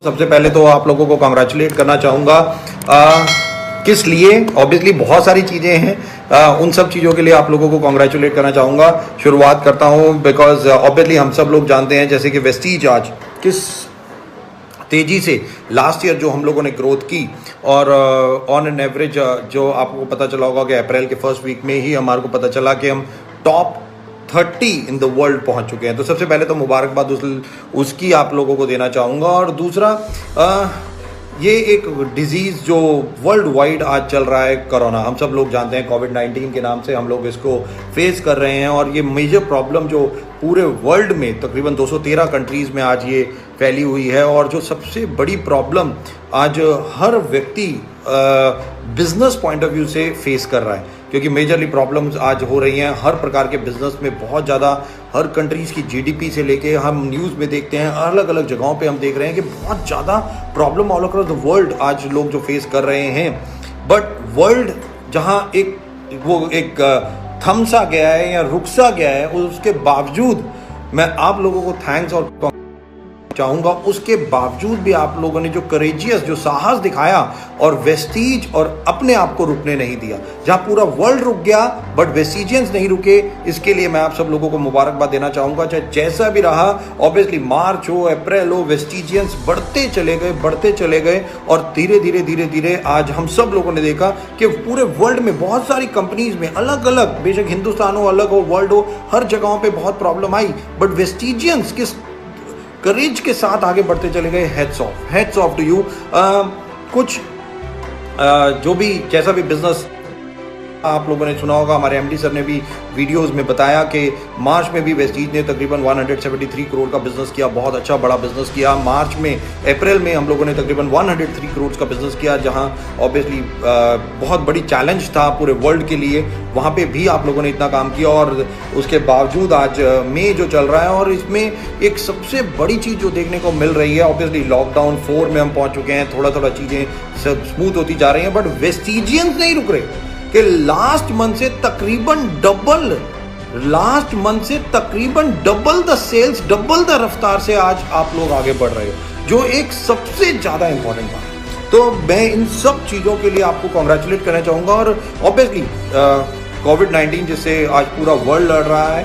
सबसे पहले तो आप लोगों को कॉन्ग्रेचुलेट करना चाहूँगा। किस लिए? ऑब्वियसली बहुत सारी चीज़ें हैं, उन सब चीज़ों के लिए आप लोगों को कॉन्ग्रेचुलेट करना चाहूँगा। शुरुआत करता हूँ बिकॉज ऑब्वियसली हम सब लोग जानते हैं जैसे कि वेस्टीज आज किस तेज़ी से लास्ट ईयर जो हम लोगों ने ग्रोथ की और ऑन एन एवरेज जो आपको पता चला होगा कि अप्रैल के फर्स्ट वीक में ही हमारे को पता चला कि हम टॉप 30 इन द वर्ल्ड पहुंच चुके हैं। तो सबसे पहले तो मुबारकबाद उसकी आप लोगों को देना चाहूँगा। और दूसरा ये एक डिजीज़ जो वर्ल्ड वाइड आज चल रहा है, कोरोना, हम सब लोग जानते हैं कोविड-19 के नाम से हम लोग इसको फेस कर रहे हैं। और ये मेजर प्रॉब्लम जो पूरे वर्ल्ड में तकरीबन 213 कंट्रीज़ में आज ये फैली हुई है। और जो सबसे बड़ी प्रॉब्लम आज हर व्यक्ति बिजनेस पॉइंट ऑफ व्यू से फेस कर रहा है, क्योंकि मेजरली प्रॉब्लम्स आज हो रही हैं हर प्रकार के बिजनेस में। बहुत ज़्यादा हर कंट्रीज़ की जीडीपी से लेके हम न्यूज़ में देखते हैं, अलग अलग जगहों पे हम देख रहे हैं कि बहुत ज़्यादा problem all across the world आज लोग जो फेस कर रहे हैं। बट वर्ल्ड जहाँ एक थम सा गया है या रुक सा गया है, उसके बावजूद मैं आप लोगों को थैंक्स और चाहूँगा। उसके बावजूद भी आप लोगों ने जो करेजियस, जो साहस दिखाया और वेस्टीज और अपने आप को रुकने नहीं दिया। जहाँ पूरा वर्ल्ड रुक गया बट वेस्टीजियंस नहीं रुके, इसके लिए मैं आप सब लोगों को मुबारकबाद देना चाहूँगा। चाहे जैसा भी रहा, ऑब्वियसली मार्च हो, अप्रैल हो, वेस्टीजियंस बढ़ते चले गए और धीरे धीरे आज हम सब लोगों ने देखा कि पूरे वर्ल्ड में बहुत सारी कंपनीज में अलग अलग, बेशक हिंदुस्तान हो, अलग हो, वर्ल्ड हो, हर जगहों पर बहुत प्रॉब्लम आई, बट वेस्टीजियंस किस करेज के साथ आगे बढ़ते चले गए। Heads off to you. कुछ जो भी जैसा भी बिजनेस आप लोगों ने सुना होगा, हमारे एमडी सर ने भी वीडियोस में बताया कि मार्च में भी वेस्टीज ने तकरीबन 173 करोड़ का बिजनेस किया, बहुत अच्छा बड़ा बिजनेस किया। मार्च में, अप्रैल में हम लोगों ने तकरीबन 103 करोड़ का बिजनेस किया, जहां ऑब्वियसली बहुत बड़ी चैलेंज था पूरे वर्ल्ड के लिए। वहां पे भी आप लोगों ने इतना काम किया और उसके बावजूद आज मई जो चल रहा है, और इसमें एक सबसे बड़ी चीज़ जो देखने को मिल रही है, ऑब्वियसली लॉकडाउन 4 में हम पहुंच चुके हैं, थोड़ा चीज़ें सब स्मूथ होती जा रही हैं, बट वेस्टीजियंस नहीं रुक रहे कि लास्ट मंथ से तकरीबन double the sales, double the रफ्तार से आज आप लोग आगे बढ़ रहे हो, जो एक सबसे ज़्यादा इंपॉर्टेंट बात। तो मैं इन सब चीज़ों के लिए आपको कॉन्ग्रेचुलेट करना चाहूँगा। और ऑब्वियसली कोविड-19 जिससे आज पूरा वर्ल्ड लड़ रहा है,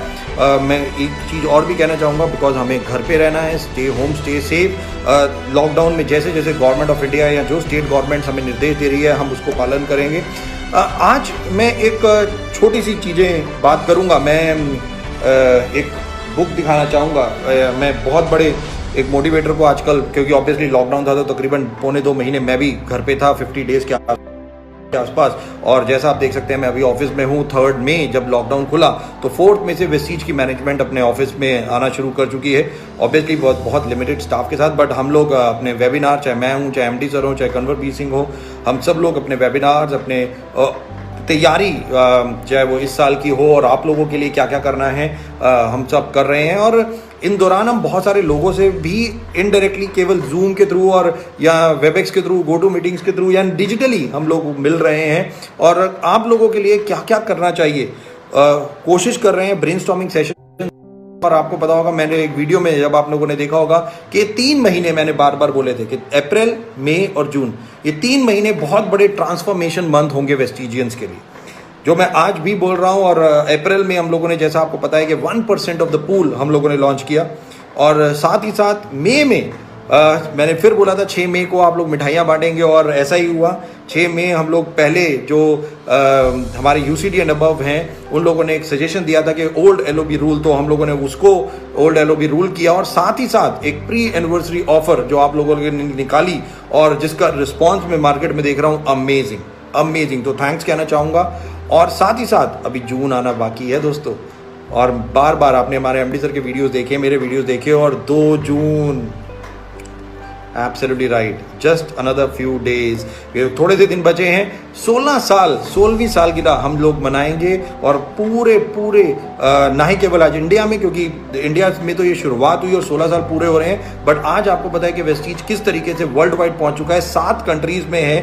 मैं एक चीज़ और भी कहना चाहूँगा, बिकॉज हमें घर पे रहना है, stay home, stay safe. Lockdown में जैसे गवर्नमेंट ऑफ इंडिया या जो स्टेट गवर्नमेंट्स हमें निर्देश दे रही है, हम उसको पालन करेंगे। आज मैं एक छोटी सी चीज़ें बात करूँगा। मैं एक बुक दिखाना चाहूँगा। मैं बहुत बड़े एक मोटिवेटर को आजकल, क्योंकि ऑब्वियसली लॉकडाउन था तो तकरीबन 1.25 महीने मैं भी घर पे था, 50 डेज़ के आसपास। और जैसा आप देख सकते हैं मैं अभी ऑफिस में हूँ। 3 मई जब लॉकडाउन खुला तो 4 मई से वेस्टीज की मैनेजमेंट अपने ऑफिस में आना शुरू कर चुकी है, ऑब्वियसली बहुत लिमिटेड स्टाफ के साथ। बट हम लोग अपने वेबिनार, चाहे मैं हूँ, चाहे एमडी सर हो, चाहे कन्वर सिंह हो, हम सब लोग अपने वेबिनार्स, अपने तैयारी, चाहे वो इस साल की हो और आप लोगों के लिए क्या क्या करना है, हम सब कर रहे हैं। और इन दौरान हम बहुत सारे लोगों से भी इनडायरेक्टली केवल जूम के थ्रू और या वेबएक्स के थ्रू, गो टू मीटिंग्स के थ्रू या डिजिटली हम लोग मिल रहे हैं और आप लोगों के लिए क्या क्या करना चाहिए कोशिश कर रहे हैं। ब्रेनस्टॉर्मिंग सेशन, और आपको पता होगा, मैंने एक वीडियो में जब आप लोगों ने देखा होगा कि 3 महीने मैंने बार बार बोले थे कि अप्रैल, मई और जून, ये 3 महीने बहुत बड़े ट्रांसफॉर्मेशन मंथ होंगे वेस्टीजियंस के लिए, जो मैं आज भी बोल रहा हूँ। और अप्रैल में हम लोगों ने, जैसा आपको पता है कि 1% ऑफ द पूल हम लोगों ने लॉन्च किया, और साथ ही साथ मई में मैंने फिर बोला था 6 मई को आप लोग मिठाइयाँ बांटेंगे, और ऐसा ही हुआ। 6 मई हम लोग पहले जो हमारे यूसीडी एंड अबव हैं उन लोगों ने एक सजेशन दिया था कि ओल्ड एलओबी रूल, तो हम लोगों ने उसको ओल्ड एलओबी रूल किया, और साथ ही साथ एक प्री एनिवर्सरी ऑफर जो आप लोगों ने निकाली और जिसका रिस्पॉन्स मैं मार्केट में देख रहा हूँ, अमेजिंग। तो थैंक्स कहना चाहूँगा। और साथ ही साथ अभी जून आना बाकी है दोस्तों, और बार बार आपने हमारे एमडी सर के वीडियोस देखे, मेरे वीडियोस देखे, और 2 June, absolutely right, just another few days, थोड़े से दिन बचे हैं। 16वीं सालगिरह हम लोग मनाएंगे, और पूरे ना ही केवल आज इंडिया में, क्योंकि इंडिया में तो ये शुरुआत हुई और 16 साल पूरे हो रहे हैं, बट आज आपको पता है कि वेस्टीज किस तरीके से वर्ल्ड वाइड पहुंच चुका है। 7 कंट्रीज में है,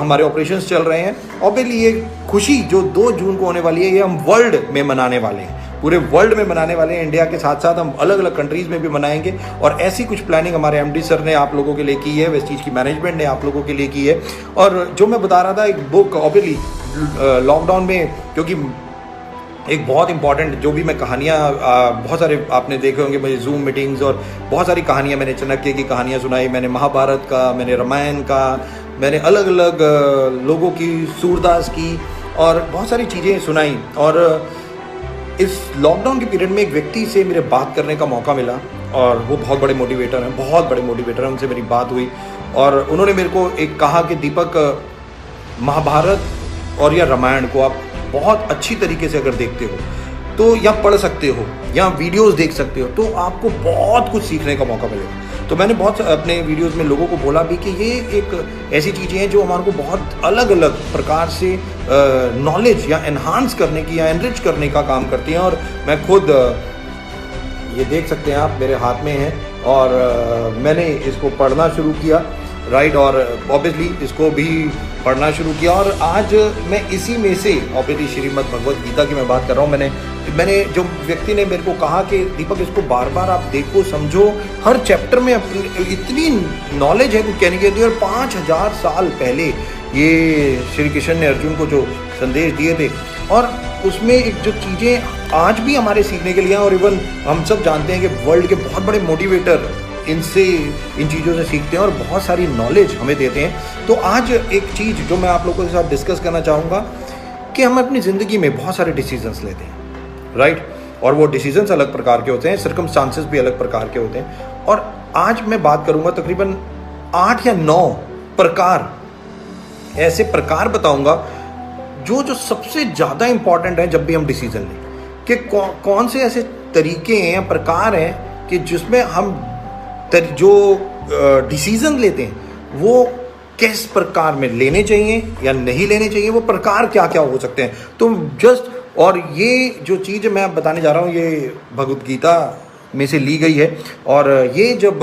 हमारे ऑपरेशंस चल रहे हैं। ऑब्वियसली ये खुशी जो 2 जून को होने वाली है, ये हम वर्ल्ड में मनाने वाले हैं। पूरे वर्ल्ड में मनाने वाले हैं। इंडिया के साथ साथ हम अलग अलग कंट्रीज़ में भी मनाएंगे, और ऐसी कुछ प्लानिंग हमारे एमडी सर ने आप लोगों के लिए की है, वेस्टीज की मैनेजमेंट ने आप लोगों के लिए की है। और जो मैं बता रहा था, एक बुक ऑब्वियसली लॉकडाउन में, क्योंकि एक बहुत इंपॉर्टेंट जो भी मैं कहानियाँ बहुत सारे आपने देखे होंगे मुझे जूम मीटिंग्स, और बहुत सारी कहानियाँ मैंने चाणक्य की कहानियाँ सुनाई, मैंने महाभारत का, मैंने रामायण का, मैंने अलग अलग लोगों की, सूरदास की, और बहुत सारी चीज़ें सुनाई। और इस लॉकडाउन के पीरियड में एक व्यक्ति से मेरे बात करने का मौका मिला, और वो बहुत बड़े मोटिवेटर हैं, बहुत बड़े मोटिवेटर हैं। उनसे मेरी बात हुई और उन्होंने मेरे को एक कहा कि दीपक, महाभारत और या रामायण को आप बहुत अच्छी तरीके से अगर देखते हो तो, या पढ़ सकते हो, या वीडियोस देख सकते हो, तो आपको बहुत कुछ सीखने का मौका मिलेगा। तो मैंने बहुत अपने वीडियोस में लोगों को बोला भी कि ये एक ऐसी चीज़ें हैं जो हमारे को बहुत अलग अलग प्रकार से नॉलेज या एनहांस करने की या एनरिच करने का काम करती हैं। और मैं खुद ये देख सकते हैं आप, मेरे हाथ में है, और मैंने इसको पढ़ना शुरू किया, राइट, और ऑब्वियसली इसको भी पढ़ना शुरू किया। और आज मैं इसी में से ऑब्वियसली श्रीमद् भगवद गीता की मैं बात कर रहा हूँ। मैंने जो व्यक्ति ने मेरे को कहा कि दीपक इसको बार बार आप देखो, समझो, हर चैप्टर में इतनी नॉलेज है कुछ कहने के लिए। और 5000 साल पहले ये श्री कृष्ण ने अर्जुन को जो संदेश दिए थे, और उसमें एक जो चीज़ें आज भी हमारे सीखने के लिए हैं, और इवन हम सब जानते हैं कि वर्ल्ड के बहुत बड़े मोटिवेटर इन चीज़ों से सीखते हैं और बहुत सारी नॉलेज हमें देते हैं। तो आज एक चीज़ जो मैं आप लोगों के साथ डिस्कस करना चाहूँगा कि हम अपनी ज़िंदगी में बहुत सारे डिसीजंस लेते हैं, राइट, और वो डिसीजंस अलग प्रकार के होते हैं, सर्कमस्टांसेस भी अलग प्रकार के होते हैं। और आज मैं बात करूँगा तकरीबन 8 या 9 प्रकार, ऐसे प्रकार बताऊँगा जो सबसे ज़्यादा इम्पॉर्टेंट है जब भी हम डिसीजन लें, कि कौन से ऐसे तरीके हैं, प्रकार हैं कि जिसमें हम जो डिसीजन लेते हैं वो किस प्रकार में लेने चाहिए या नहीं लेने चाहिए, वो प्रकार क्या क्या हो सकते हैं। तो जस्ट, और ये जो चीज़ मैं आप बताने जा रहा हूँ ये भगवद गीता में से ली गई है। और ये जब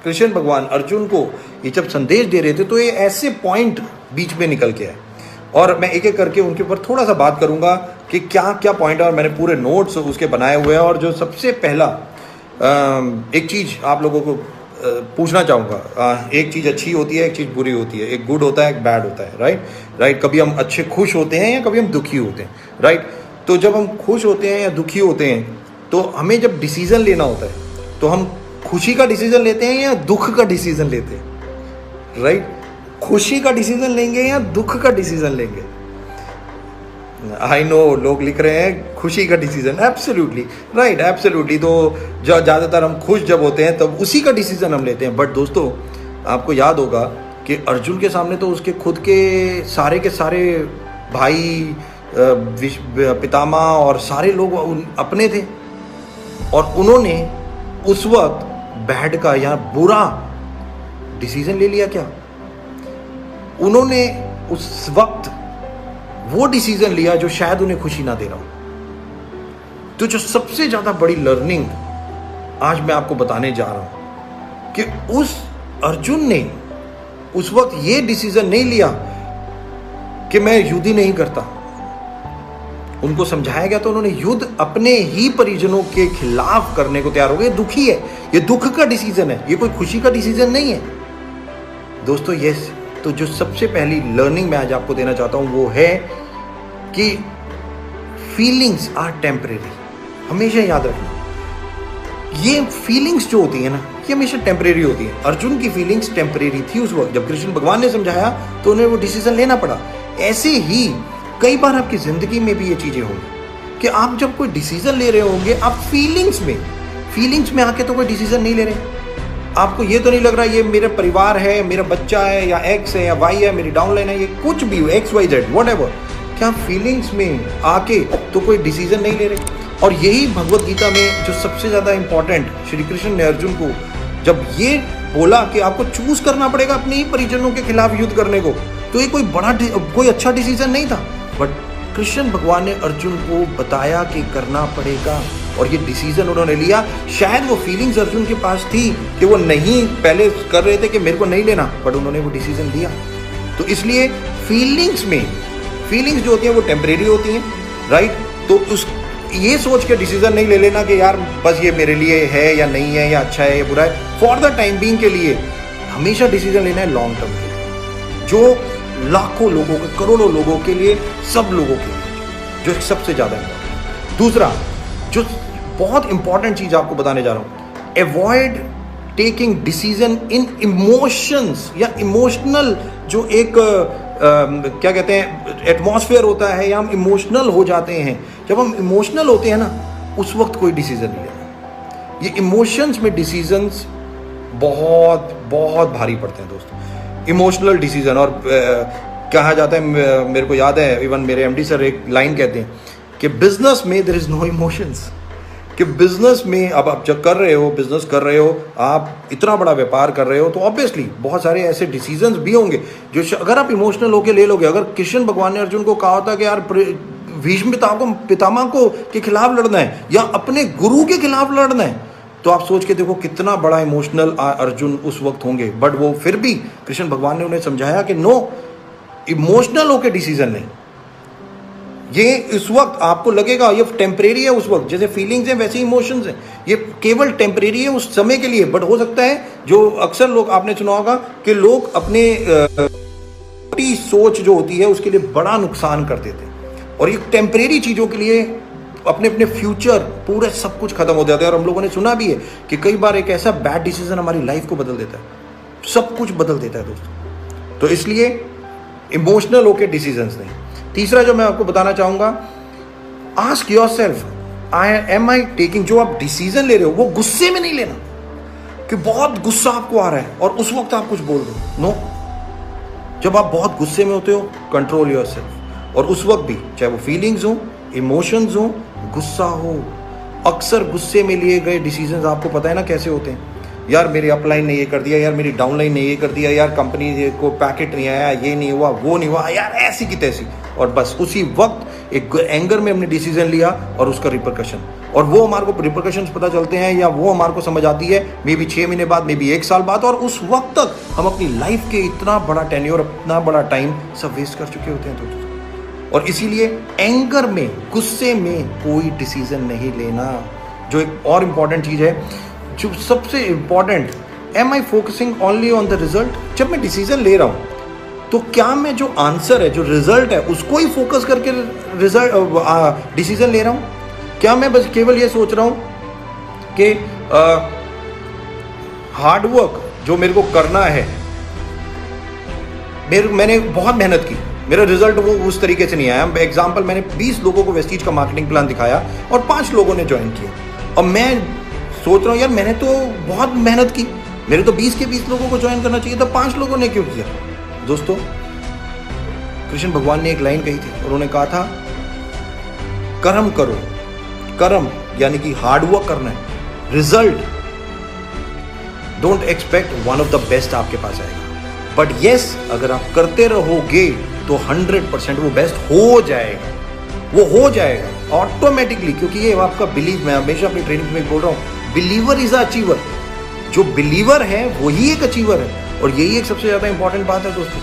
कृष्ण भगवान अर्जुन को ये जब संदेश दे रहे थे तो ये ऐसे पॉइंट बीच में निकल के आए, और मैं एक एक करके उनके ऊपर थोड़ा सा बात करूँगा कि क्या क्या पॉइंट है, और मैंने पूरे नोट्स उसके बनाए हुए हैं। और जो सबसे पहला एक चीज़ आप लोगों को पूछना चाहूँगा, एक चीज़ अच्छी होती है, एक चीज़ बुरी होती है, एक गुड होता है, एक बैड होता है, राइट। कभी हम अच्छे खुश होते हैं या कभी हम दुखी होते हैं, राइट। तो जब हम खुश होते हैं या दुखी होते हैं तो हमें जब डिसीज़न लेना होता है तो हम खुशी का डिसीज़न लेते हैं या दुख का डिसीज़न लेते हैं, राइट। खुशी का डिसीज़न लेंगे या दुख का डिसीज़न लेंगे। आई नो लोग लिख रहे हैं खुशी का डिसीजन, एब्सोल्युटली राइट, एब्सोल्युटली। तो ज़्यादातर हम खुश जब होते हैं तब उसी का डिसीजन हम लेते हैं। बट दोस्तों, आपको याद होगा कि अर्जुन के सामने तो उसके खुद के सारे भाई, पितामह और सारे लोग अपने थे, और उन्होंने उस वक्त बैड का या बुरा डिसीजन ले लिया। क्या उन्होंने उस वक्त वो डिसीजन लिया जो शायद उन्हें खुशी ना दे रहा हो। तो जो सबसे ज्यादा बड़ी लर्निंग आज मैं आपको बताने जा रहा हूं कि उस अर्जुन ने उस वक्त ये डिसीजन नहीं लिया कि मैं युद्ध ही नहीं करता। उनको समझाया गया तो उन्होंने युद्ध अपने ही परिजनों के खिलाफ करने को तैयार हो गए। दुखी है, ये दुख का डिसीजन है, ये कोई खुशी का डिसीजन नहीं है दोस्तों। ये तो जो सबसे पहली लर्निंग मैं आज आपको देना चाहता हूं वो है कि फीलिंग्स आर टेम्परेरी। हमेशा याद रखना, ये फीलिंग्स जो होती है ना, ये हमेशा टेम्परेरी होती है। अर्जुन की फीलिंग्स टेम्परेरी थी उस वक्त, जब कृष्ण भगवान ने समझाया तो उन्हें वो डिसीजन लेना पड़ा। ऐसे ही कई बार आपकी जिंदगी में भी ये चीजें होंगी कि आप जब कोई डिसीजन ले रहे होंगे, आप फीलिंग्स में आके तो कोई डिसीजन नहीं ले रहे। आपको ये तो नहीं लग रहा ये मेरा परिवार है, मेरा बच्चा है, या एक्स है या वाई है, मेरी डाउनलाइन है, ये कुछ भी हो, एक्स वाई जेड व्हाटएवर, क्या फीलिंग्स में आके तो कोई डिसीजन नहीं ले रहे। और यही भगवद गीता में जो सबसे ज़्यादा इंपॉर्टेंट, श्री कृष्ण ने अर्जुन को जब ये बोला कि आपको चूज करना पड़ेगा अपने ही परिजनों के खिलाफ युद्ध करने को, तो ये कोई अच्छा डिसीजन नहीं था। बट कृष्ण भगवान ने अर्जुन को बताया कि करना पड़ेगा, और ये डिसीजन उन्होंने लिया। शायद वो फीलिंग्स अर्जुन के पास थी कि वो नहीं पहले कर रहे थे कि मेरे को नहीं लेना, बट उन्होंने वो डिसीजन लिया। तो इसलिए फीलिंग्स जो होती हैं वो टेम्परेरी होती हैं, राइट। तो ये सोच के डिसीजन नहीं ले लेना कि यार बस ये मेरे लिए है या नहीं है, या अच्छा है या बुरा है। फॉर द टाइम बीइंग के लिए हमेशा डिसीजन लेना है लॉन्ग टर्म के लिए, जो लाखों लोगों के, करोड़ों लोगों के लिए, सब लोगों के लिए, जो सबसे ज्यादा इंपॉर्टेंट। दूसरा जो बहुत इंपॉर्टेंट चीज आपको बताने जा रहा हूं, avoid taking decision in emotions, या इमोशनल जो एक क्या कहते हैं एटमॉस्फेयर होता है, या हम इमोशनल हो जाते हैं। जब हम इमोशनल होते हैं ना, उस वक्त कोई डिसीजन नहीं लेना। ये इमोशंस में डिसीजंस बहुत बहुत भारी पड़ते हैं दोस्तों, इमोशनल डिसीजन। और कहा जाता है, मेरे को याद है, इवन मेरे एमडी सर एक लाइन कहते हैं कि बिजनेस में देयर इज नो इमोशंस। कि बिजनेस में अब आप जब कर रहे हो, बिजनेस कर रहे हो, आप इतना बड़ा व्यापार कर रहे हो, तो ऑब्वियसली बहुत सारे ऐसे डिसीजंस भी होंगे जो अगर आप इमोशनल होकर ले लोगे। अगर कृष्ण भगवान ने अर्जुन को कहा होता कि यार भीष्म पितामह को के खिलाफ लड़ना है या अपने गुरु के खिलाफ लड़ना है, तो आप सोच के देखो कितना बड़ा इमोशनल अर्जुन उस वक्त होंगे। बट वो फिर भी कृष्ण भगवान ने उन्हें समझाया कि नो, इमोशनल होकर डिसीजन नहीं। ये इस वक्त आपको लगेगा ये टेम्परेरी है, उस वक्त जैसे फीलिंग्स हैं वैसे इमोशंस हैं, ये केवल टेम्परेरी है उस समय के लिए। बट हो सकता है, जो अक्सर लोग आपने सुना होगा कि लोग अपने छोटी सोच जो होती है उसके लिए बड़ा नुकसान कर देते हैं, और ये टेम्परेरी चीज़ों के लिए अपने अपने फ्यूचर पूरे सब कुछ खत्म हो जाता है। और हम लोगों ने सुना भी है कि कई बार एक ऐसा बैड डिसीजन हमारी लाइफ को बदल देता है, सब कुछ बदल देता है दोस्तों। तो इसलिए इमोशनल होकर डिसीजंस नहीं। तीसरा जो मैं आपको बताना चाहूंगा, ask yourself, am I taking, जो आप डिसीजन ले रहे हो वो गुस्से में नहीं लेना कि बहुत गुस्सा आपको आ रहा है और उस वक्त आप कुछ बोल दो। नो, जब आप बहुत गुस्से में होते हो, कंट्रोल योरसेल्फ। और उस वक्त भी चाहे वो फीलिंग्स हो, इमोशंस हो, गुस्सा हो, अक्सर गुस्से में लिए गए डिसीजंस आपको पता है ना कैसे होते हैं। यार मेरी अपलाइन ने ये कर दिया, यार मेरी डाउनलाइन ने ये कर दिया, यार कंपनी को पैकेट नहीं आया, ये नहीं हुआ, वो नहीं हुआ, यार ऐसी की तैसी। और बस उसी वक्त एक एंगर में हमने डिसीजन लिया और उसका रिपरकशन, और वो हमारे को रिपरकशंस पता चलते हैं, या वो हमारे को समझ आती है मे बी 6 महीने बाद, मे बी 1 साल बाद। और उस वक्त तक हम अपनी लाइफ के इतना बड़ा टेन्योर, इतना बड़ा टाइम सब वेस्ट कर चुके होते हैं दोस्तों। और इसीलिए एंगर में, गुस्से में कोई डिसीजन नहीं लेना। जो एक और इम्पॉर्टेंट चीज़ है, जो सबसे important, am I focusing only on the result. जब मैं डिसीजन ले रहा हूँ तो क्या मैं जो आंसर है, जो रिजल्ट है, उसको ही फोकस करके रिजल्ट डिसीजन ले रहा हूँ? क्या मैं बस केवल ये सोच रहा हूँ कि हार्ड वर्क जो मेरे को करना है, मैंने बहुत मेहनत की, मेरा रिजल्ट वो उस तरीके से नहीं आया। एग्जाम्पल, मैंने 20 लोगों को वेस्टीज का मार्केटिंग प्लान दिखाया और 5 लोगों ने ज्वाइन किया, और मैं सोच रहा हूँ यार मैंने तो बहुत मेहनत की, मेरे तो 20 के 20 लोगों को ज्वाइन करना चाहिए था, 5 लोगों ने क्यों किया? दोस्तों, कृष्ण भगवान ने एक लाइन कही थी, उन्होंने कहा था कर्म करो। कर्म यानी कि हार्ड वर्क करना है, result don't expect one of the best आपके पास आएगा, बट यस अगर आप करते रहोगे तो 100% वो बेस्ट हो जाएगा, वो हो जाएगा ऑटोमेटिकली। क्योंकि ये आपका बिलीव, मैं हमेशा अपनी ट्रेनिंग में बोल रहा हूँ, बिलीवर इज अ अचीवर। जो बिलीवर है वही एक अचीवर है। और यही एक सबसे ज्यादा इंपॉर्टेंट बात है दोस्तों,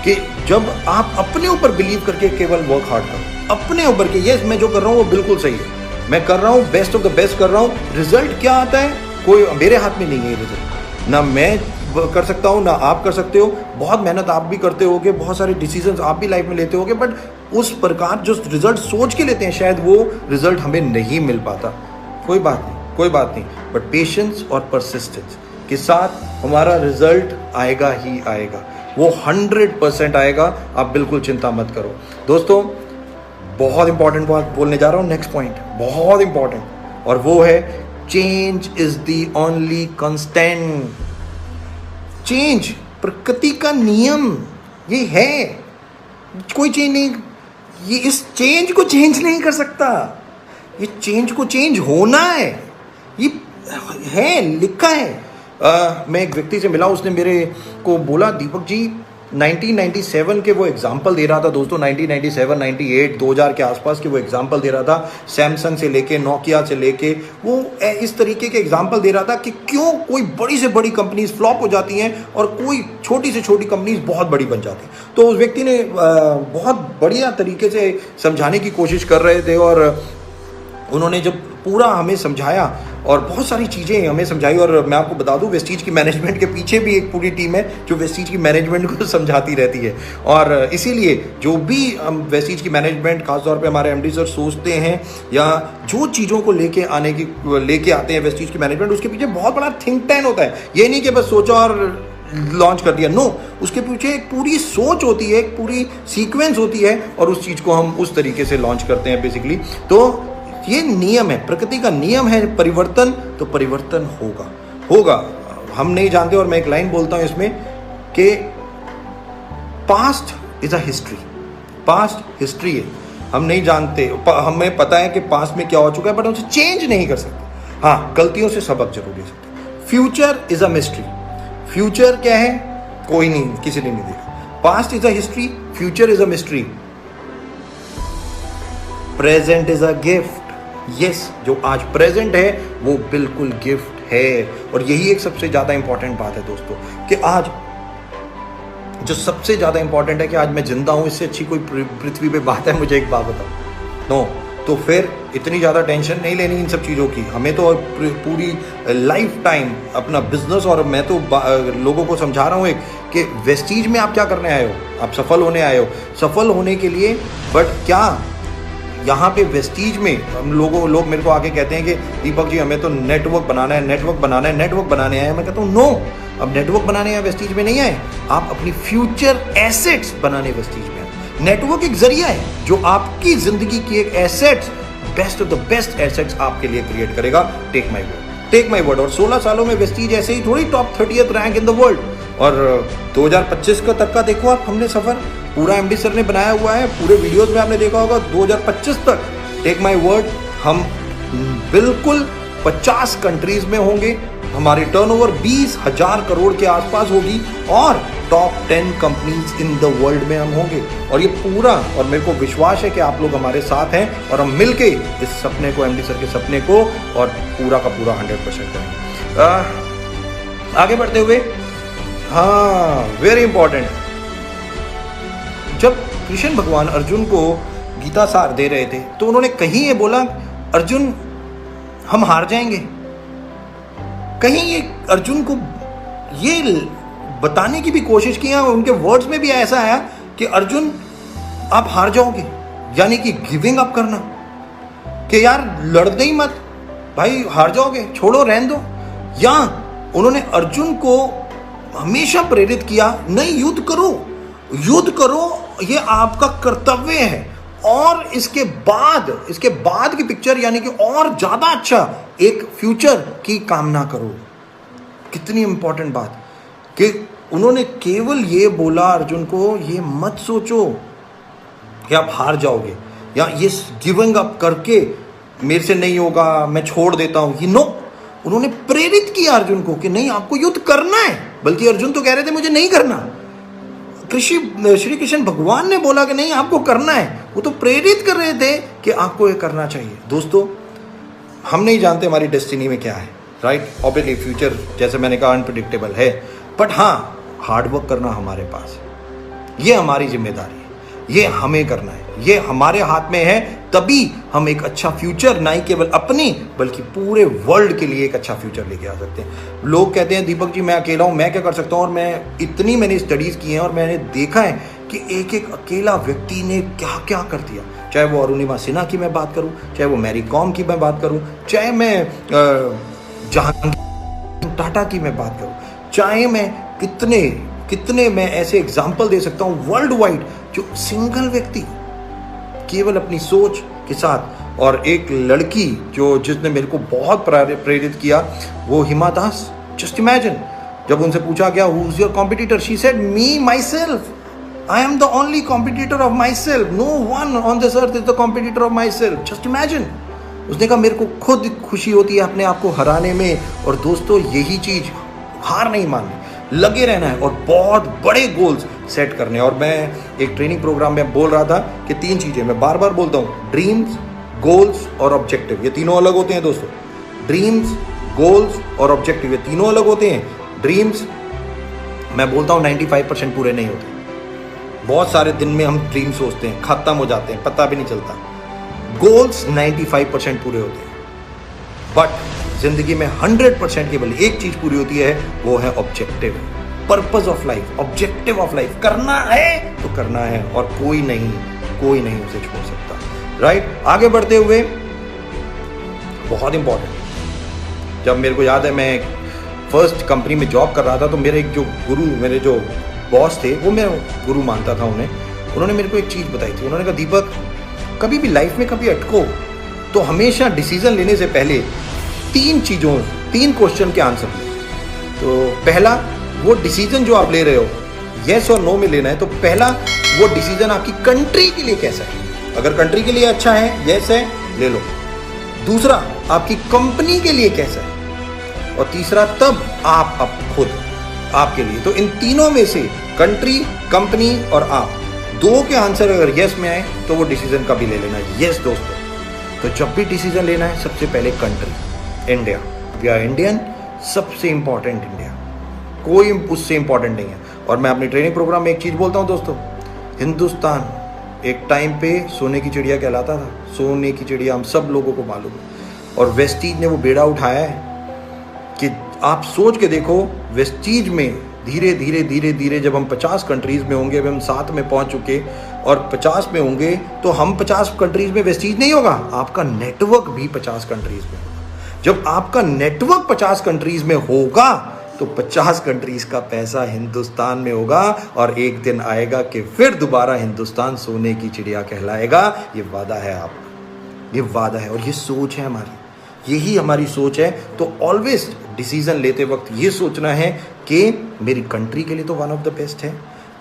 कि जब आप अपने ऊपर बिलीव करके केवल वर्क हार्ड करो, अपने ऊपर के यस मैं जो कर रहा हूँ वो बिल्कुल सही है, मैं कर रहा हूँ बेस्ट ऑफ द बेस्ट कर रहा हूँ। रिजल्ट क्या आता है कोई मेरे हाथ में नहीं है, रिजल्ट ना मैं कर सकता हूँ ना आप कर सकते हो। बहुत मेहनत आप भी करते होगे, बहुत सारे डिसीजंस आप भी लाइफ में लेते होगे, बट उस प्रकार जो रिजल्ट सोच के लेते हैं शायद वो रिजल्ट हमें नहीं मिल पाता। कोई बात नहीं, कोई बात नहीं, बट पेशेंस और परसिस्टेंस के साथ हमारा रिजल्ट आएगा ही आएगा, वो 100% आएगा। आप बिल्कुल चिंता मत करो दोस्तों। बहुत इंपॉर्टेंट बात बोलने जा रहा हूँ, नेक्स्ट पॉइंट बहुत इंपॉर्टेंट, और वो है change is the only constant. Change प्रकृति का नियम ये है, कोई चेंज नहीं, ये इस चेंज को चेंज नहीं कर सकता, ये चेंज को चेंज होना है, ये है लिखा है। मैं एक व्यक्ति से मिला, उसने मेरे को बोला दीपक जी 1997 के वो एग्जाम्पल दे रहा था दोस्तों, 1997, 98, 2000 के आसपास के वो एग्जाम्पल दे रहा था, सैमसंग से लेके नोकिया से लेके, वो इस तरीके के एग्जाम्पल दे रहा था कि क्यों कोई बड़ी से बड़ी कंपनीज फ्लॉप हो जाती हैं और कोई छोटी से छोटी कंपनीज बहुत बड़ी बन जाती हैं। तो उस व्यक्ति ने बहुत बढ़िया तरीके से समझाने की कोशिश कर रहे थे, और उन्होंने जब पूरा हमें समझाया और बहुत सारी चीज़ें हमें समझाई, और मैं आपको बता दूं वेस्टीज की मैनेजमेंट के पीछे भी एक पूरी टीम है जो वेस्टीज की मैनेजमेंट को समझाती रहती है। और इसीलिए जो भी हम वेस्टीज की मैनेजमेंट खासतौर पे हमारे एमडी सर सोचते हैं या जो चीज़ों को लेके आते हैं वेस्टीज की मैनेजमेंट, उसके पीछे बहुत बड़ा थिंक टैंक होता है। ये नहीं कि बस सोचा और लॉन्च कर दिया, नो, उसके पीछे एक पूरी सोच होती है, एक पूरी सीक्वेंस होती है, और उस चीज़ को हम उस तरीके से लॉन्च करते हैं बेसिकली। तो ये नियम है, प्रकृति का नियम है परिवर्तन, तो परिवर्तन होगा। हम नहीं जानते, और मैं एक लाइन बोलता हूं इसमें कि past is a history, past history है, हम नहीं जानते, हमें पता है कि पास्ट में क्या हो चुका है, बट उसे चेंज नहीं कर सकते। हाँ, गलतियों से सबक जरूर ले सकते। Future is a mystery, future क्या है कोई नहीं, किसी ने नहीं देखा। Past is a history, future is a mystery, present is a gift. Yes, जो आज प्रेजेंट है वो बिल्कुल गिफ्ट है। और यही एक सबसे ज्यादा इंपॉर्टेंट बात है दोस्तों, कि आज जो सबसे ज्यादा इंपॉर्टेंट है कि आज मैं जिंदा हूं, इससे अच्छी कोई पृथ्वी पे बात है? मुझे एक बात बताओ, नो। तो फिर इतनी ज़्यादा टेंशन नहीं लेनी इन सब चीज़ों की। हमें तो पूरी लाइफ टाइम अपना बिजनेस, और मैं तो लोगों को समझा रहा हूँ एक कि वेस्टीज में आप क्या करने आए हो, आप सफल होने आए हो, सफल होने के लिए। बट क्या यहाँ पे वेस्टीज में हम लोग मेरे को आके कहते हैं कि दीपक जी हमें तो नेटवर्क बनाना है, नेटवर्क बनाने आए। मैं कहता हूँ नो, अब नेटवर्क बनाने या वेस्टीज में नहीं आए, आप अपनी फ्यूचर एसेट्स बनाने वेस्टीज में आए। नेटवर्क एक जरिया है जो आपकी जिंदगी की एक assets, best of the best assets आपके लिए क्रिएट करेगा। Take my word. और 16 सालों में वेस्टीज ऐसे ही थोड़ी top 30th rank in the world. और 2025 का तक का देखो आप, हमने सफर पूरा एमडी सर ने बनाया हुआ है, पूरे वीडियोस में आपने देखा होगा 2025 तक। टेक माई वर्ड, हम बिल्कुल 50 कंट्रीज में होंगे, हमारी टर्नओवर 20,000 करोड़ के आसपास होगी, और top 10 companies in the world में हम होंगे। और ये पूरा, और मेरे को विश्वास है कि आप लोग हमारे साथ हैं, और हम मिलके इस सपने को, एमडी सर के सपने को, और पूरा का पूरा 100% करेंगे। आगे बढ़ते हुए, हाँ, वेरी इंपॉर्टेंट, जब कृष्ण भगवान अर्जुन को गीता सार दे रहे थे तो उन्होंने कहीं ये बोला, अर्जुन हम हार जाएंगे? कहीं ये अर्जुन को ये बताने की भी कोशिश की, उनके वर्ड्स में भी ऐसा आया कि अर्जुन आप हार जाओगे, यानी कि गिविंग अप करना, कि यार लड़ते ही मत भाई, हार जाओगे, छोड़ो, रहने दो। या उन्होंने अर्जुन को हमेशा प्रेरित किया, नहीं, युद्ध करो, ये आपका कर्तव्य है। और इसके बाद की पिक्चर, यानी कि और ज्यादा अच्छा एक फ्यूचर की कामना करो। कितनी इंपॉर्टेंट बात कि उन्होंने केवल ये बोला अर्जुन को, ये मत सोचो कि आप हार जाओगे, या ये गिविंग अप करके मेरे से नहीं होगा, मैं छोड़ देता हूं, ये नो। उन्होंने प्रेरित किया अर्जुन को कि नहीं, आपको युद्ध करना है। बल्कि अर्जुन तो कह रहे थे मुझे नहीं करना, श्री कृष्ण भगवान ने बोला कि नहीं, आपको करना है। वो तो प्रेरित कर रहे थे कि आपको ये करना चाहिए। दोस्तों, हम नहीं जानते हमारी डेस्टिनी में क्या है, राइट? ऑब्वियसली फ्यूचर, जैसे मैंने कहा, अनप्रेडिक्टेबल है, बट हाँ, हार्डवर्क करना हमारे पास है, ये हमारी जिम्मेदारी है, ये हमें करना है, ये हमारे हाथ में है। तभी हम एक अच्छा फ्यूचर, ना ही केवल अपनी बल्कि पूरे वर्ल्ड के लिए एक अच्छा फ्यूचर लेके आ सकते हैं। लोग कहते हैं दीपक जी मैं अकेला हूं, मैं क्या कर सकता हूं? और मैंने स्टडीज की हैं और मैंने देखा है कि एक एक अकेला व्यक्ति ने क्या क्या कर दिया। चाहे वो अरुणिमा सिन्हा की मैं बात करूं, चाहे वो मैरी कॉम की मैं बात करूं, चाहे मैं जहांगीर टाटा की मैं बात करूं, चाहे मैं कितने मैं ऐसे एग्जाम्पल दे सकता हूं वर्ल्ड वाइड, जो सिंगल व्यक्ति केवल अपनी सोच के साथ। और एक लड़की जिसने मेरे को बहुत प्रेरित किया, वो हिमा दास। जस्ट इमेजिन, जब उनसे पूछा गया who is your competitor, she said me myself, I am the only competitor of myself, no one on this earth is the competitor of myself. Just imagine, उसने कहा मेरे को खुद खुशी होती है अपने आप को हराने में। और दोस्तों, यही चीज, हार नहीं माननी, लगे रहना है और बहुत बड़े गोल्स सेट करने। और मैं एक ट्रेनिंग प्रोग्राम में बोल रहा था कि 3 चीजें मैं बार बार बोलता हूं, ड्रीम्स, गोल्स और ऑब्जेक्टिव। ये तीनों अलग होते हैं दोस्तों। ड्रीम्स, गोल्स और ऑब्जेक्टिव, ये तीनों अलग होते हैं। ड्रीम्स, मैं बोलता हूं 95% पूरे नहीं होते। बहुत सारे दिन में हम ड्रीम सोचते हैं, खत्म हो जाते हैं, पता भी नहीं चलता। गोल्स 95% पूरे होते हैं, बट जिंदगी में 100% केवल एक चीज पूरी होती है, वो है objective, purpose of life, objective of life. करना है तो करना है, और कोई नहीं उसे छोड़ सकता, राइट। आगे बढ़ते हुए बहुत इंपॉर्टेंट, जब मेरे को याद है मैं फर्स्ट कंपनी में जॉब कर रहा था, तो मेरे एक जो गुरु, मेरे जो बॉस थे, वो मैं गुरु मानता था उन्हें, उन्होंने मेरे को एक चीज़ बताई थी। उन्होंने कहा, दीपक, कभी भी लाइफ में कभी अटको तो हमेशा डिसीजन लेने से पहले 3 क्वेश्चन के आंसर लो। तो पहला, वो डिसीजन जो आप ले रहे हो येस और नो में लेना है, तो पहला वो डिसीजन आपकी कंट्री के लिए कैसा है। अगर कंट्री के लिए अच्छा है, येस है, ले लो। दूसरा, आपकी कंपनी के लिए कैसा है, और तीसरा तब आप खुद आपके लिए। तो इन तीनों में से कंट्री, कंपनी और आप, 2 के आंसर अगर यस में आए तो वो डिसीजन कभी ले लेना है। यस दोस्तों, तो जब भी डिसीजन लेना है, सबसे पहले country, India, we are Indian, सबसे इंपॉर्टेंट इंडिया, कोई उससे इंपॉर्टेंट नहीं है। और मैं अपने ट्रेनिंग प्रोग्राम में एक चीज बोलता हूं दोस्तों, हिंदुस्तान एक टाइम पे सोने की चिड़िया कहलाता था, सोने की चिड़िया, हम सब लोगों को मालूम है। और वेस्टीज ने वो बेड़ा उठाया है कि आप सोच के देखो, वेस्टीज में धीरे धीरे जब हम 50 कंट्रीज में होंगे, अभी हम 7 में पहुंच चुके, और 50 में होंगे तो हम 50 कंट्रीज में वेस्टीज नहीं होगा, आपका नेटवर्क भी 50 कंट्रीज में होगा। जब आपका नेटवर्क 50 कंट्रीज में होगा तो 50 कंट्रीज का पैसा हिंदुस्तान में होगा, और एक दिन आएगा कि फिर दोबारा हिंदुस्तान सोने की चिड़िया कहलाएगा। ये वादा है आपका, ये वादा है, और ये सोच है हमारी, यही हमारी सोच है। तो ऑलवेज डिसीजन लेते वक्त ये सोचना है कि मेरी कंट्री के लिए तो वन ऑफ द बेस्ट है।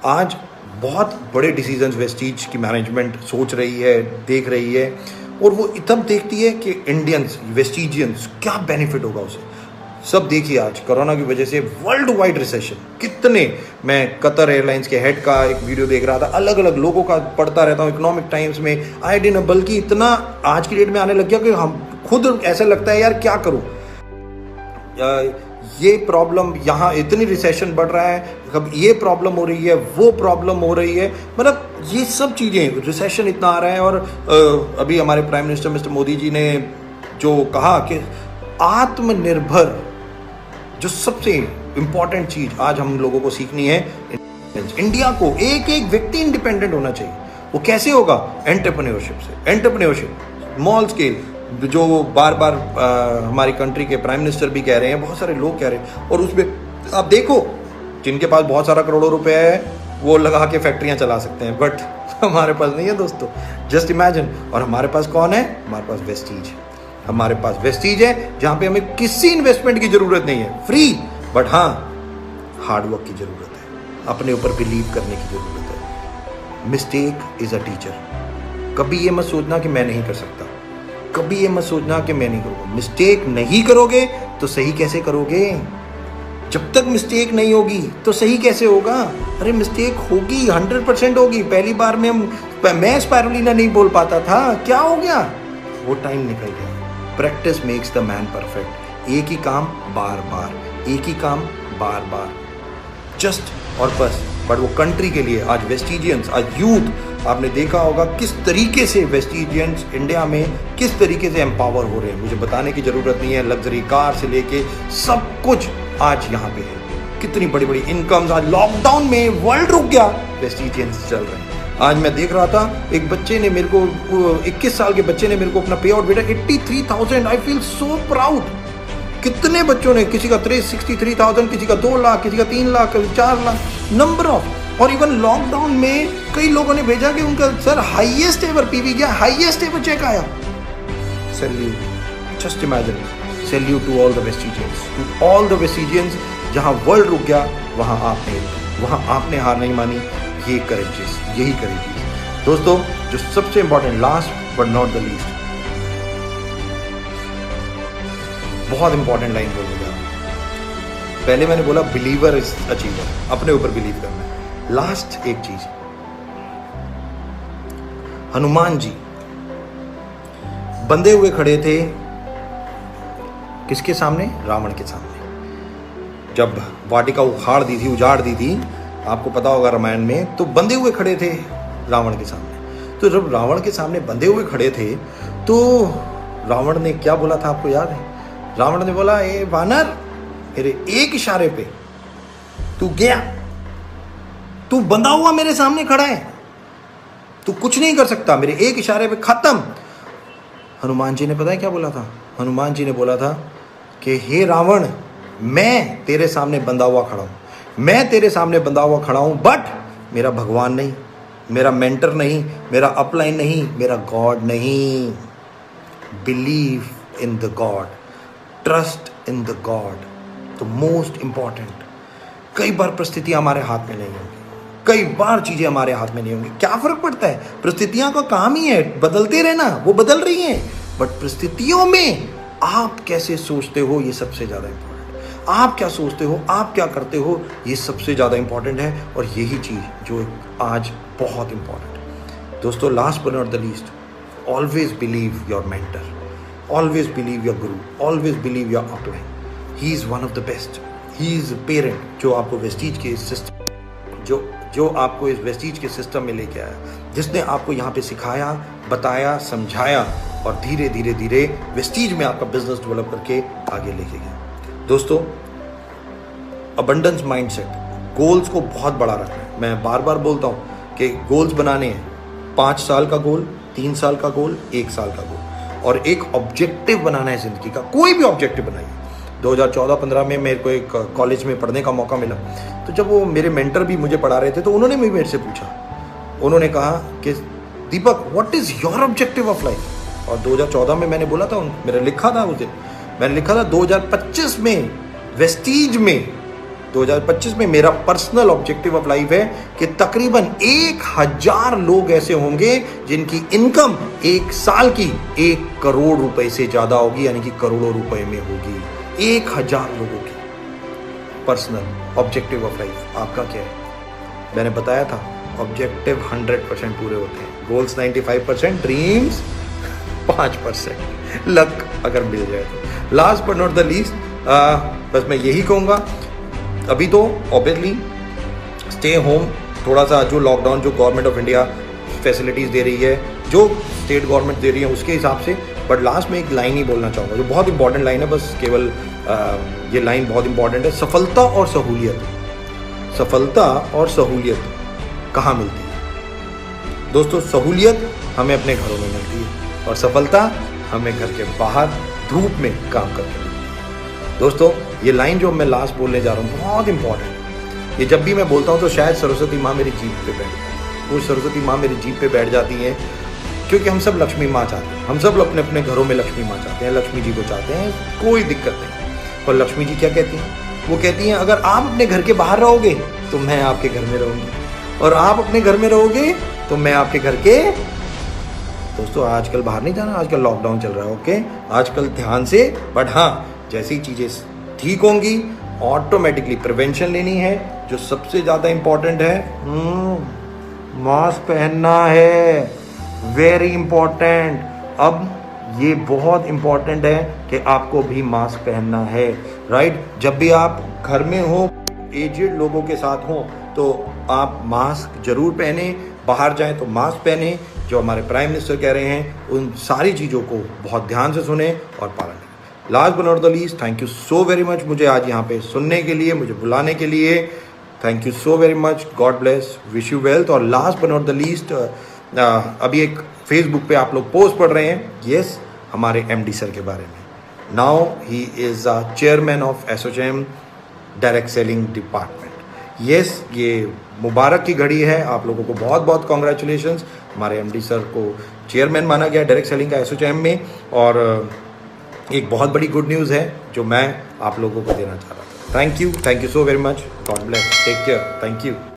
आज बहुत बड़े डिसीजंस वेस्टीज की मैनेजमेंट सोच रही है, देख रही है, और वो तब देखती है कि इंडियंस, वेस्टीजियंस, क्या बेनिफिट होगा उसे। सब देखिए, आज कोरोना की वजह से वर्ल्ड वाइड रिसेशन, कितने, मैं कतर एयरलाइंस के हेड का एक वीडियो देख रहा था, अलग अलग लोगों का पढ़ता रहता हूँ इकोनॉमिक टाइम्स में, आई डी न, बल्कि इतना आज की डेट में आने लग गया कि हम खुद ऐसा लगता है यार क्या करूँ, ये प्रॉब्लम, यहाँ इतनी रिसेशन बढ़ रहा है, कब ये प्रॉब्लम हो रही है, वो प्रॉब्लम हो रही है, मतलब ये सब चीज़ें, रिसेशन इतना आ रहा है। और अभी हमारे prime minister mister Modi ji ने जो कहा कि आत्मनिर्भर, जो सबसे इंपॉर्टेंट चीज आज हम लोगों को सीखनी है, इंडिया को एक व्यक्ति इंडिपेंडेंट होना चाहिए। वो कैसे होगा? एंटरप्रेन्योरशिप से। एंटरप्रेन्योरशिप स्मॉल स्केल, जो बार बार हमारी कंट्री के प्राइम मिनिस्टर भी कह रहे हैं, बहुत सारे लोग कह रहे हैं, और उसमें आप देखो, जिनके पास बहुत सारा करोड़ों रुपए है वो लगा के फैक्ट्रियां चला सकते हैं, बट हमारे पास नहीं है दोस्तों, जस्ट इमेजिन। और हमारे पास कौन है? हमारे पास वेस्टीज है, हमारे पास वेस्टीज है, जहां पे हमें किसी इन्वेस्टमेंट की जरूरत नहीं है, फ्री, बट हाँ हार्डवर्क की जरूरत है, अपने ऊपर बिलीव करने की जरूरत है। Mistake is a teacher. कभी ये मत सोचना कि मैं नहीं कर सकता, कभी ये मत सोचना कि मैं नहीं करूंगा। मिस्टेक नहीं करोगे तो सही कैसे करोगे? जब तक मिस्टेक नहीं होगी तो सही कैसे होगा? अरे मिस्टेक होगी, 100% होगी। पहली बार में मैं स्पाइरुलिना नहीं बोल पाता था, क्या हो गया? वो टाइम निकल गया। Practice makes the man perfect. एक ही काम बार बार, एक ही काम बार बार, जस्ट और बस। बट वो कंट्री के लिए आज वेस्टीजियंस, आज यूथ, आपने देखा होगा किस तरीके से वेस्टीजियंस इंडिया में किस तरीके से एम्पावर हो रहे हैं। मुझे बताने की जरूरत नहीं है, लग्जरी कार से लेके सब कुछ आज यहाँ पे है। कितनी बड़ी बड़ी इनकम्स, आज लॉकडाउन में वर्ल्ड रुक गया, वेस्टीजियंस चल रहे हैं। आज मैं देख रहा था, एक बच्चे ने मेरे को, 21 साल के बच्चे ने मेरे को अपना पे आउट बेटा 83,000, आई फील सो प्राउड। कितने बच्चों ने, किसी का 63,000, किसी का 2 लाख, किसी का 3 लाख, किसी 4 लाख, नंबर ऑफ। और इवन लॉकडाउन में कई लोगों ने भेजा कि उनका सर हाईएस्ट एवर पीवी गया, हाईएस्ट एवर चेक आया। Salute, just imagine, salute to all the Vestigians, to all the Vestigians. जहां वर्ल्ड रुक गया वहां आपने हार नहीं मानी। ये करेजियस, यही करेजियस दोस्तों। जो सबसे important, last but not the least, बहुत इंपॉर्टेंट लाइन बोलने जा रहा हूं। पहले मैंने बोला बिलीवर इज अचीवर, अपने ऊपर बिलीव करना है। लास्ट एक चीज, हनुमान जी बंधे हुए खड़े थे किसके सामने? रावण के सामने। जब वाटिका उखाड़ दी थी, उजाड़ दी थी, आपको पता होगा रामायण में, तो बंधे हुए खड़े थे रावण के सामने। तो जब रावण के सामने बंधे हुए खड़े थे तो रावण ने क्या बोला था आपको याद है? रावण ने बोला, ए वानर, मेरे एक इशारे पे तू गया, तू बंधा हुआ मेरे सामने खड़ा है, तू कुछ नहीं कर सकता, मेरे एक इशारे पे खत्म। हनुमान जी ने पता है क्या बोला था? हनुमान जी ने बोला था कि हे रावण, मैं तेरे सामने बंधा हुआ खड़ा हूं, मैं तेरे सामने बंधा हुआ खड़ा हूं, बट मेरा भगवान नहीं, मेरा मेंटर नहीं, मेरा अपलाइन नहीं, मेरा गॉड नहीं। Believe in the God, trust in the God, the most important. कई बार परिस्थितियां हमारे हाथ में नहीं होंगी, कई बार चीजें हमारे हाथ में नहीं होंगी, क्या फर्क पड़ता है? परिस्थितियां का काम ही है बदलते रहना, वो बदल रही हैं, बट परिस्थितियों में आप कैसे सोचते हो ये सबसे ज्यादा इंपॉर्टेंट। आप क्या सोचते हो, आप क्या करते हो, ये सबसे ज्यादा इंपॉर्टेंट है, और यही चीज जो आज बहुत इंपॉर्टेंट है। दोस्तों, last but not the least, always believe your mentor, always believe your guru, always believe your upline. He is one of the best, he is parent जो आपको वेस्टीज के सिस्टम जो आपको इस वेस्टीज के सिस्टम में लेके आया, जिसने आपको यहाँ पे सिखाया, बताया, समझाया, और धीरे धीरे धीरे वेस्टीज में आपका बिजनेस डेवलप करके आगे लेके गया। दोस्तों, अबंडेंस माइंडसेट, गोल्स को बहुत बड़ा रखना है। मैं बार बार बोलता हूँ कि गोल्स बनाने हैं, 5 साल का गोल, 3 साल का गोल, 1 साल का गोल, और एक ऑब्जेक्टिव बनाना है जिंदगी का। कोई भी ऑब्जेक्टिव बनाइए। 2014-15 में मेरे को एक कॉलेज में पढ़ने का मौका मिला, तो जब वो मेरे मेंटर भी मुझे पढ़ा रहे थे, तो उन्होंने भी मेरे से पूछा, उन्होंने कहा कि Deepak, what is your objective of life? और 2014 में मैंने बोला था, मैंने लिखा था उस दिन, मैंने लिखा था 2025 में वेस्टीज में, 2025 में मेरा पर्सनल ऑब्जेक्टिव ऑफ लाइफ है कि तकरीबन 1000 लोग ऐसे होंगे जिनकी इनकम 1 साल की 1 करोड़ रुपए से ज्यादा होगी, यानी कि करोड़ों रुपए में होगी। 1000 लोगों की पर्सनल ऑब्जेक्टिव ऑफ लाइफ आपका क्या है? मैंने बताया था, ऑब्जेक्टिव 100% पूरे होते हैं, गोल्स 95%, ड्रीम्स 5%, लक अगर मिल जाए तो। Last but not the least, बस मैं यही कहूँगा, अभी तो ऑब्वियसली स्टे होम, थोड़ा सा जो लॉकडाउन, जो गवर्नमेंट ऑफ इंडिया फैसिलिटीज़ दे रही है, जो स्टेट गवर्नमेंट दे रही है, उसके हिसाब से। बट लास्ट में एक लाइन ही बोलना चाहूँगा जो बहुत इंपॉर्टेंट लाइन है, बस केवल ये लाइन बहुत इंपॉर्टेंट है। सफलता और सहूलियत, सफलता और सहूलियत कहाँ मिलती है? दोस्तों, सहूलियत हमें अपने घरों में मिलती है, और सफलता हमें घर के बाहर धूप में काम करके मिलती है। दोस्तों, ये लाइन जो मैं लास्ट बोलने जा रहा हूँ बहुत इंपॉर्टेंट है। ये जब भी मैं बोलता हूँ तो शायद सरस्वती माँ मेरी जीभ पे बैठ जाती है, वो सरस्वती माँ मेरी जीभ पे बैठ जाती है, क्योंकि हम सब लक्ष्मी माँ चाहते हैं, हम सब अपने अपने घरों में लक्ष्मी माँ चाहते हैं, लक्ष्मी जी को चाहते हैं, कोई दिक्कत नहीं। और लक्ष्मी जी क्या कहती हैं? वो कहती हैं, अगर आप अपने घर के बाहर रहोगे तो मैं आपके घर में रहूंगी, और आप अपने घर में रहोगे तो मैं आपके घर के। दोस्तों, आजकल बाहर नहीं जाना, आजकल लॉकडाउन चल रहा है, ओके, आजकल ध्यान से। बट हाँ, जैसी चीजें ठीक होंगी, ऑटोमेटिकली प्रिवेंशन लेनी है। जो सबसे ज्यादा इंपॉर्टेंट है, मास्क पहनना है, वेरी इंपॉर्टेंट। अब ये बहुत इंपॉर्टेंट है कि आपको भी मास्क पहनना है, राइट? जब भी आप घर में हो, एजेड लोगों के साथ हो, तो आप मास्क जरूर पहने, बाहर जाएं तो मास्क पहने। जो हमारे प्राइम मिनिस्टर कह रहे हैं, उन सारी चीज़ों को बहुत ध्यान से सुने और पालन करें। Last but not the least, thank you so very much मुझे आज यहाँ पे सुनने के लिए, मुझे बुलाने के लिए। Thank you so very much, God bless, wish you wealth. और last but not the least, अभी एक फेसबुक पे आप लोग पोस्ट पढ़ रहे हैं, यस, हमारे एमडी सर के बारे में। Now he is chairman of ASSOCHAM direct selling department. Yes, ये मुबारक की घड़ी है, आप लोगों को बहुत बहुत कॉन्ग्रेचुलेशंस। हमारे एमडी सर को चेयरमैन माना गया डायरेक्ट सेलिंग का एसोचैम में, और एक बहुत बड़ी गुड न्यूज़ है जो मैं आप लोगों को देना चाह रहा था। Thank you so very much, God bless, take care, thank you.